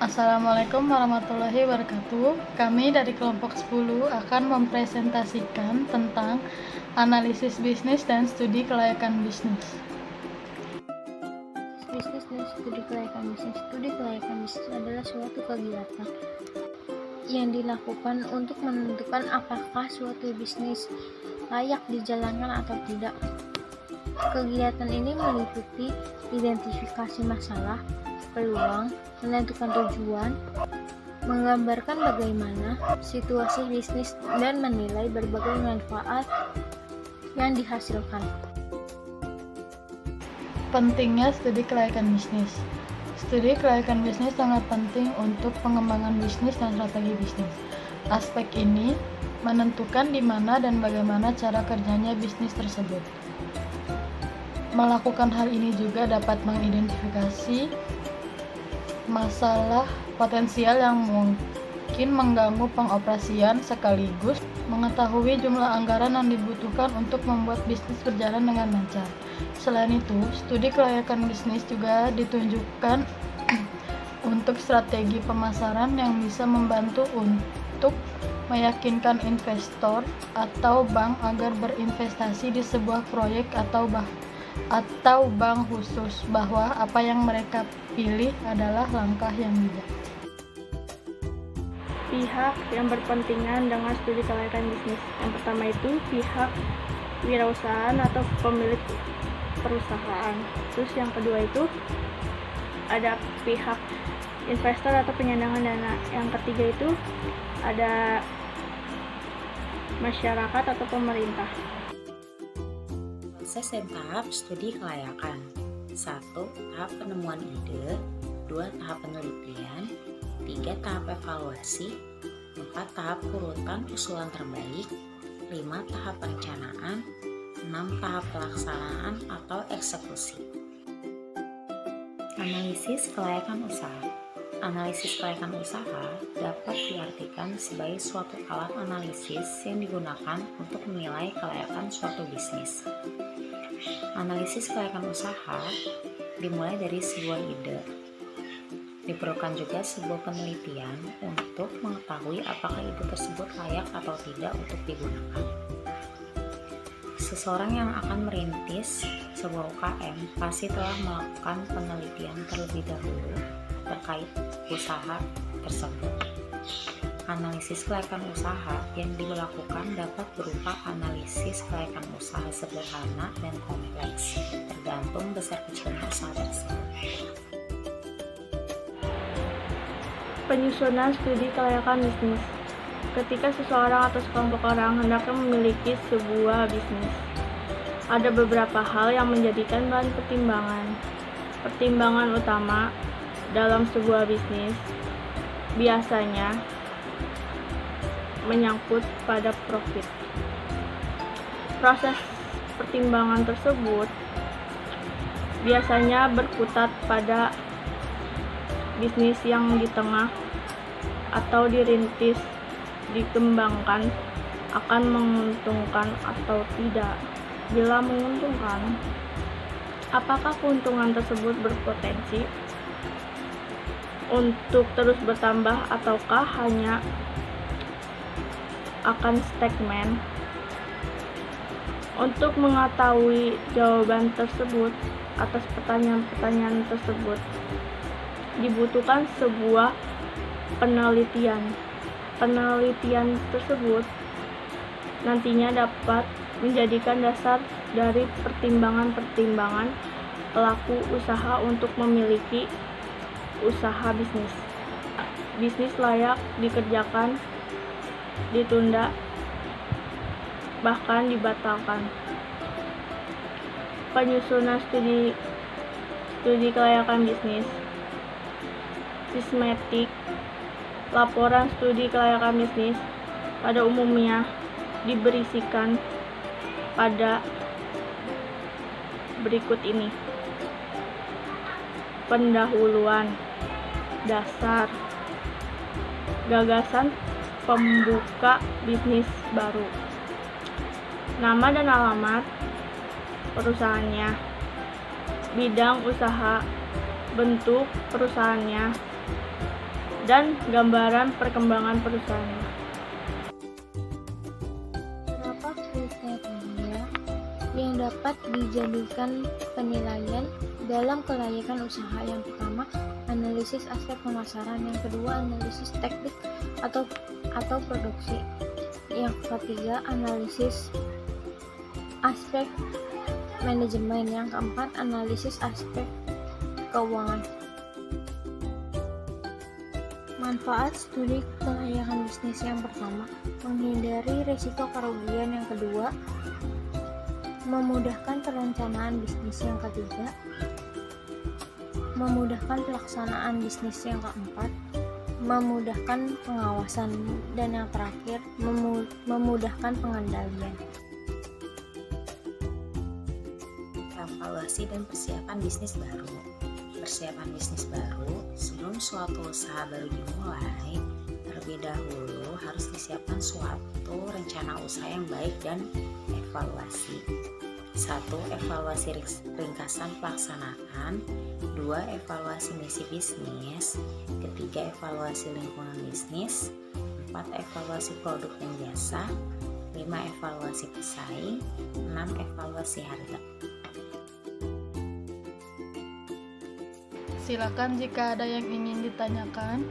Assalamualaikum warahmatullahi wabarakatuh. Kami dari kelompok 10 akan mempresentasikan tentang analisis bisnis dan studi kelayakan bisnis. Bisnis dan studi kelayakan bisnis. Studi kelayakan bisnis adalah suatu kegiatan yang dilakukan untuk menentukan apakah suatu bisnis layak dijalankan atau tidak. Kegiatan ini meliputi identifikasi masalah, peluang, menentukan tujuan, menggambarkan bagaimana situasi bisnis, dan menilai berbagai manfaat yang dihasilkan. Pentingnya studi kelayakan bisnis. Studi kelayakan bisnis sangat penting untuk pengembangan bisnis dan strategi bisnis. Aspek ini menentukan di mana dan bagaimana cara kerjanya bisnis tersebut. Melakukan hal ini juga dapat mengidentifikasi masalah potensial yang mungkin mengganggu pengoperasian, sekaligus mengetahui jumlah anggaran yang dibutuhkan untuk membuat bisnis berjalan dengan lancar. Selain itu, studi kelayakan bisnis juga ditunjukkan untuk strategi pemasaran yang bisa membantu untuk meyakinkan investor atau bank agar berinvestasi di sebuah proyek atau bank khusus, bahwa apa yang mereka pilih adalah langkah yang bijak. Pihak yang berkepentingan dengan studi kelayakan bisnis. Yang pertama itu pihak wirausahaan atau pemilik perusahaan. Terus yang kedua itu ada pihak investor atau penyandang dana. Yang ketiga itu ada masyarakat atau pemerintah. Proses dan tahap studi kelayakan. 1. Tahap penemuan ide. 2. Tahap penelitian. 3. Tahap evaluasi. 4. Tahap urutan usulan terbaik. 5. Tahap perencanaan. 6. Tahap pelaksanaan atau eksekusi. Analisis kelayakan usaha. Analisis kelayakan usaha dapat diartikan sebagai suatu alat analisis yang digunakan untuk menilai kelayakan suatu bisnis. Analisis kelayakan usaha dimulai dari sebuah ide. Diperlukan juga sebuah penelitian untuk mengetahui apakah ide tersebut layak atau tidak untuk digunakan. Seseorang yang akan merintis sebuah UKM pasti telah melakukan penelitian terlebih dahulu terkait usaha tersebut. Analisis kelayakan usaha yang dilakukan dapat berupa analisis kelayakan usaha sederhana dan kompleks, tergantung besar kecilnya usaha tersebut. Penyusunan studi kelayakan bisnis. Ketika seseorang atau sekelompok orang hendak memiliki sebuah bisnis, ada beberapa hal yang menjadikan bahan pertimbangan. Pertimbangan utama dalam sebuah bisnis biasanya menyangkut pada profit. Proses pertimbangan tersebut biasanya berkutat pada bisnis yang di tengah atau dirintis dikembangkan akan menguntungkan atau tidak. Bila menguntungkan, apakah keuntungan tersebut berpotensi untuk terus bertambah ataukah hanya akan stagnan? Untuk mengetahui jawaban tersebut atas pertanyaan-pertanyaan tersebut dibutuhkan sebuah penelitian. Penelitian tersebut nantinya dapat menjadikan dasar dari pertimbangan-pertimbangan pelaku usaha untuk memiliki usaha bisnis. Bisnis layak dikerjakan, ditunda, bahkan dibatalkan. Penyusunan studi kelayakan bisnis. Sistematik laporan studi kelayakan bisnis pada umumnya diberisikan pada berikut ini. Pendahuluan, dasar, gagasan pembuka bisnis baru, nama dan alamat perusahaannya, bidang usaha, bentuk perusahaannya, dan gambaran perkembangan perusahaan. Beberapa kriteria yang dapat dijadikan penilaian dalam kelayakan usaha. Yang pertama, analisis aspek pemasaran. Yang kedua, analisis teknik atau produksi. Yang ketiga, analisis aspek manajemen. Yang keempat, analisis aspek keuangan. Manfaat studi kelayakan bisnis. Yang pertama, menghindari risiko kerugian. Yang kedua, memudahkan perencanaan bisnis. Yang ketiga, memudahkan pelaksanaan bisnis. Yang keempat, memudahkan pengawasan. Dan yang terakhir, memudahkan pengendalian. Evaluasi dan persiapan bisnis baru. Persiapan bisnis baru, sebelum suatu usaha baru dimulai, terlebih dahulu harus disiapkan suatu rencana usaha yang baik dan evaluasi. 1. Evaluasi ringkasan pelaksanaan. 2. Evaluasi misi bisnis. 3. Evaluasi lingkungan bisnis. 4. Evaluasi produk dan jasa. 5. Evaluasi pesaing. 6. Evaluasi harga. Silakan jika ada yang ingin ditanyakan.